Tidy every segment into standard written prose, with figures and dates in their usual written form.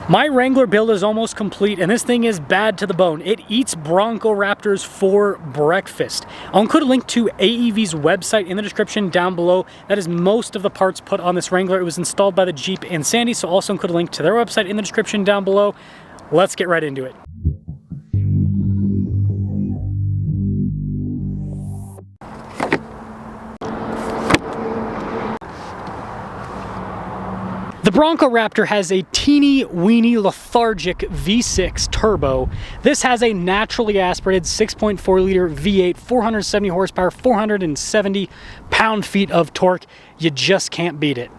My Wrangler build is almost complete, and this thing is bad to the bone. It eats Bronco Raptors for breakfast. I'll include a link to AEV's website in the description down below. That is most of the parts put on this Wrangler. It was installed by the Jeep and Sandy, so I'll also include a link to their website in the description down below. Let's get right into it. The Bronco Raptor has a teeny weeny lethargic V6 turbo. This has a naturally aspirated 6.4 liter V8, 470 horsepower, 470 pound-feet of torque. You just can't beat it.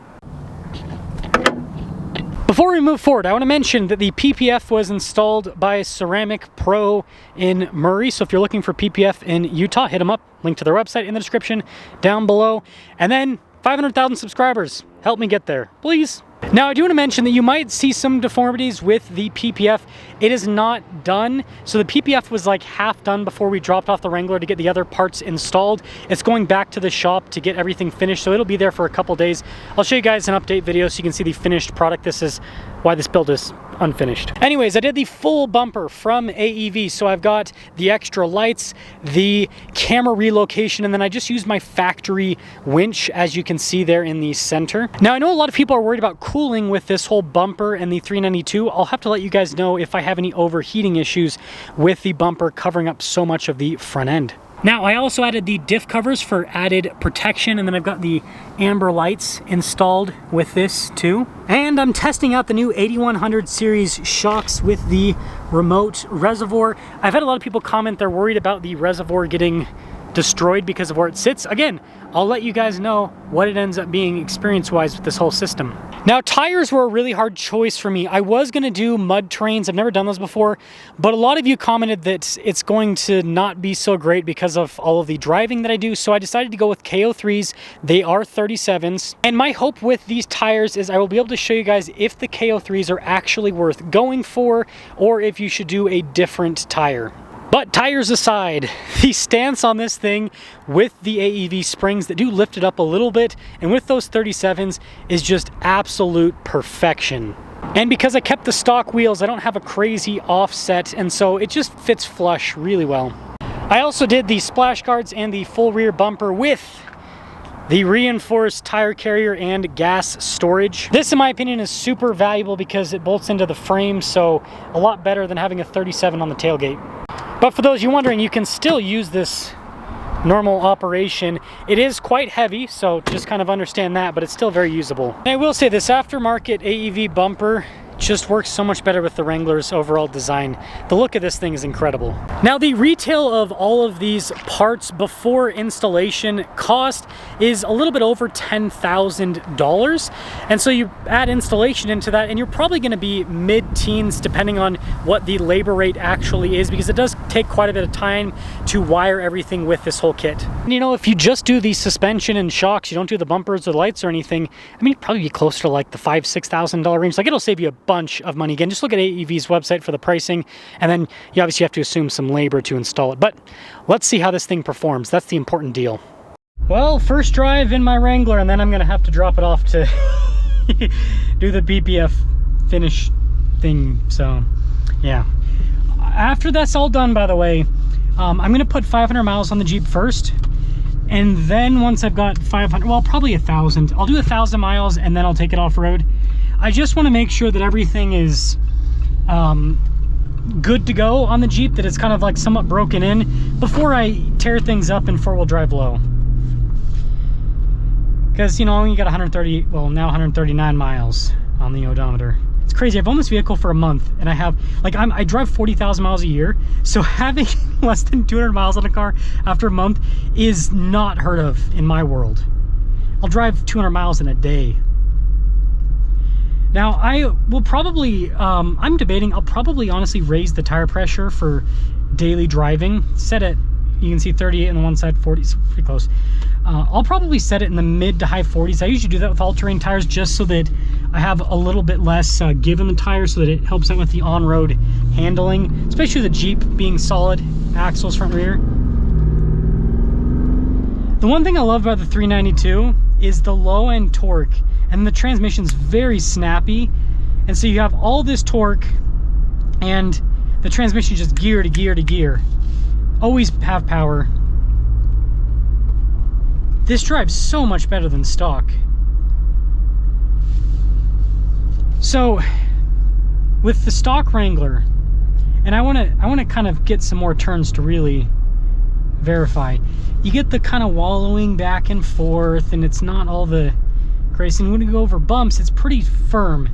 Before we move forward, I want to mention that the PPF was installed by Ceramic Pro in Murray. So if you're looking for PPF in Utah, hit them up. Link to their website in the description down below. And then 500,000 subscribers. Help me get there, please. Now, I do want to mention that you might see some deformities with the PPF. It is not done. So the PPF was like half done before we dropped off the Wrangler to get the other parts installed. It's going back to the shop to get everything finished. So it'll be there for a couple days. I'll show you guys an update video so you can see the finished product. This is why this build is unfinished. Anyways, I did the full bumper from AEV. So I've got the extra lights, the camera relocation, and then I just used my factory winch, as you can see there in the center. Now, I know a lot of people are worried about cooling with this whole bumper and the 392. I'll have to let you guys know if I have any overheating issues with the bumper covering up so much of the front end. Now, I also added the diff covers for added protection, and then I've got the amber lights installed with this too. And I'm testing out the new 8100 series shocks with the remote reservoir. I've had a lot of people comment they're worried about the reservoir getting destroyed because of where it sits. Again, I'll let you guys know what it ends up being experience-wise with this whole system. Now, tires were a really hard choice for me. I was gonna do mud terrains. I've never done those before, but a lot of you commented that it's going to not be so great because of all of the driving that I do, so I decided to go with KO3s. They are 37s, and my hope with these tires is I will be able to show you guys if the KO3s are actually worth going for, or if you should do a different tire. But tires aside, the stance on this thing with the AEV springs that do lift it up a little bit, and with those 37s, is just absolute perfection. And because I kept the stock wheels, I don't have a crazy offset, and so it just fits flush really well. I also did the splash guards and the full rear bumper with the reinforced tire carrier and gas storage. This, in my opinion, is super valuable because it bolts into the frame, so a lot better than having a 37 on the tailgate. But for those of you wondering, you can still use this normal operation. It is quite heavy, so just kind of understand that, but it's still very usable. And I will say this aftermarket AEV bumper just works so much better with the Wrangler's overall design. The look of this thing is incredible. Now, the retail of all of these parts before installation cost is a little bit over $10,000. And so you add installation into that, and you're probably gonna be mid-teens depending on what the labor rate actually is, because it does take quite a bit of time to wire everything with this whole kit. And you know, if you just do the suspension and shocks, you don't do the bumpers or lights or anything, I mean, you'd probably be closer to like the $5,000–6,000 range. Like, it'll save you a bunch of money. Again, just look at AEV's website for the pricing, and then you obviously have to assume some labor to install it. But let's see how this thing performs. That's the important deal. Well, first drive in my Wrangler, and then I'm gonna have to drop it off to do the BPF finish thing. So yeah, after that's all done, by the way, I'm gonna put 500 miles on the Jeep first, and then once I've got 500, well, probably 1,000, I'll do 1,000 miles, and then I'll take it off road. I just want to make sure that everything is good to go on the Jeep, that it's kind of like somewhat broken in before I tear things up in four-wheel drive low. Because, you know, you got 130, well, now 139 miles on the odometer. It's crazy. I've owned this vehicle for a month, and I have, like, I drive 40,000 miles a year, so having less than 200 miles on a car after a month is not heard of in my world. I'll drive 200 miles in a day. Now, I will probably, I'm debating, I'll probably honestly raise the tire pressure for daily driving. Set it, you can see 38 on the one side, 40, so pretty close. I'll probably set it in the mid to high 40s. I usually do that with all-terrain tires just so that I have a little bit less give in the tire, so that it helps out with the on-road handling, especially the Jeep being solid axles front rear. The one thing I love about the 392 is the low-end torque, and the transmission's very snappy, And so you have all this torque, and the transmission just gear to gear to gear. Always have power. This drives so much better than stock. So with the stock Wrangler, and I want to kind of get some more turns to really verify. You get the kind of wallowing back and forth, and it's not all the crazy. And when you go over bumps, it's pretty firm.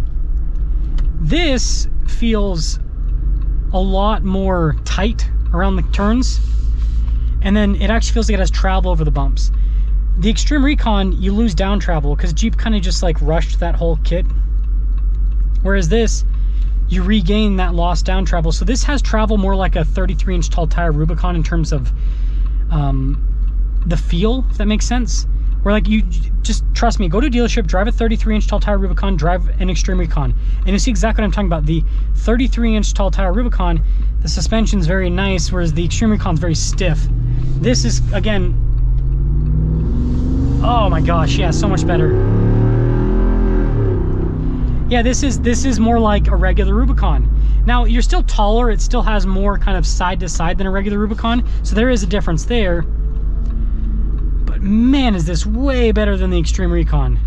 This feels a lot more tight around the turns, and then it actually feels like it has travel over the bumps. The Extreme Recon, you lose down travel because Jeep kind of just like rushed that whole kit, whereas this, you regain that lost down travel. So this has travel more like a 33-inch tall tire Rubicon in terms of the feel, if that makes sense. Where like, you just trust me, go to a dealership, drive a 33-inch tall tire Rubicon, drive an Extreme Recon, and you see exactly what I'm talking about. The 33-inch tall tire Rubicon, the suspension's very nice, whereas the Extreme Recon's very stiff. This is, again, oh my gosh, yeah, so much better. Yeah, this is more like a regular Rubicon. Now, you're still taller, it still has more kind of side to side than a regular Rubicon, so there is a difference there. But man, is this way better than the Extreme Recon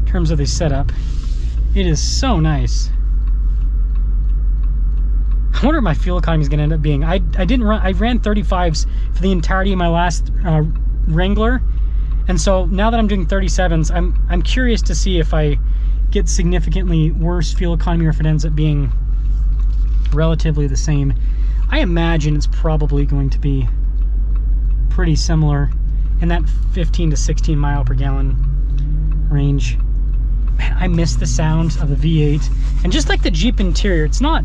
in terms of the setup. It is so nice. I wonder what my fuel economy is going to end up being. I ran 35s for the entirety of my last Wrangler, and so now that I'm doing 37s, I'm curious to see if I get significantly worse fuel economy or if it ends up being relatively the same. I imagine it's probably going to be pretty similar in that 15 to 16 mile per gallon range. Man, I miss the sound of the V8, and just like the Jeep interior, it's not,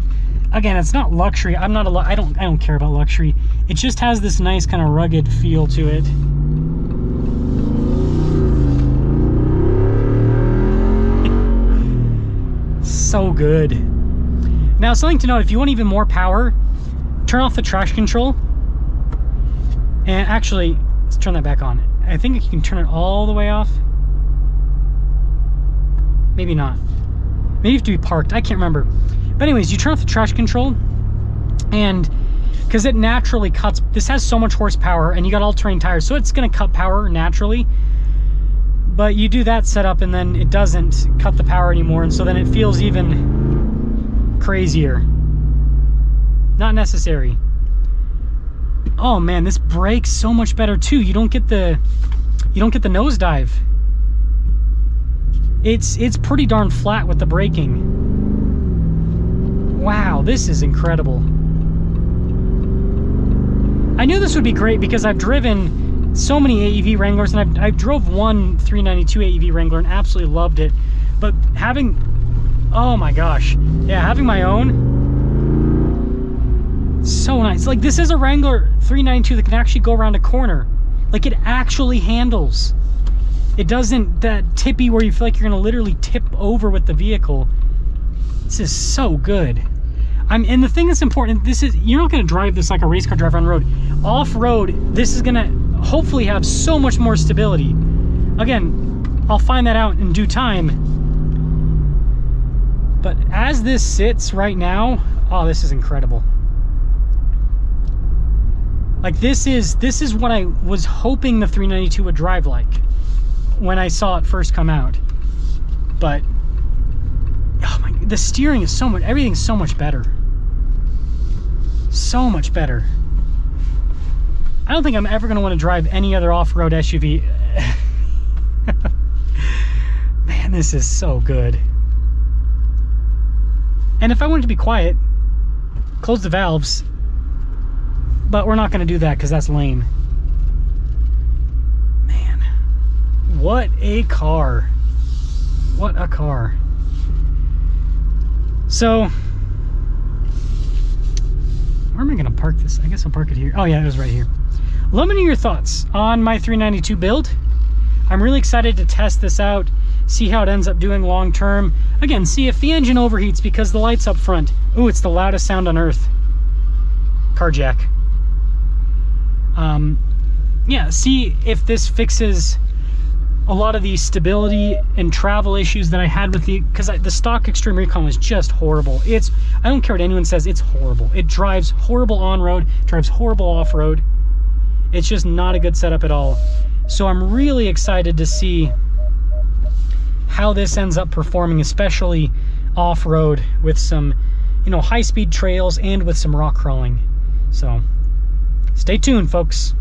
again, it's not luxury. I don't care about luxury. It just has this nice kind of rugged feel to it. So good. Now, something to note, if you want even more power, turn off the traction control. And actually, let's turn that back on. I think you can turn it all the way off. Maybe not. Maybe you have to be parked. I can't remember. But anyways, you turn off the traction control, and because it naturally cuts, this has so much horsepower, and you got all-terrain tires, so it's going to cut power naturally. But you do that setup, and then it doesn't cut the power anymore, and so then it feels even crazier. Not necessary. Oh man, this brakes so much better too. You don't get the nosedive. It's pretty darn flat with the braking. Wow, this is incredible. I knew this would be great because I've driven so many AEV Wranglers, and I've drove one 392 AEV Wrangler and absolutely loved it. But having, oh my gosh, yeah, having my own, so nice. Like, this is a Wrangler 392 that can actually go around a corner. Like, it actually handles. It doesn't that tippy where you feel like you're gonna literally tip over with the vehicle. This is so good. And the thing that's important, this is, you're not gonna drive this like a race car driver on the road. Off-road, this is gonna hopefully have so much more stability. Again, I'll find that out in due time. But as this sits right now, oh, this is incredible. Like, this is what I was hoping the 392 would drive like when I saw it first come out. But oh my, the steering is so much, everything's so much better. So much better. I don't think I'm ever going to want to drive any other off-road SUV. Man, this is so good. And if I wanted to be quiet, close the valves, but we're not going to do that because that's lame. Man, what a car. What a car. So, where am I going to park this? I guess I'll park it here. Oh yeah, it was right here. Let me know your thoughts on my 392 build. I'm really excited to test this out, see how it ends up doing long term. Again, see if the engine overheats because the light's up front. Ooh, it's the loudest sound on earth. Car jack. Yeah, see if this fixes a lot of the stability and travel issues that I had with because the stock Extreme Recon was just horrible. I don't care what anyone says, it's horrible. It drives horrible on-road, drives horrible off-road. It's just not a good setup at all. So I'm really excited to see how this ends up performing, especially off-road with some, you know, high-speed trails and with some rock crawling. So stay tuned, folks.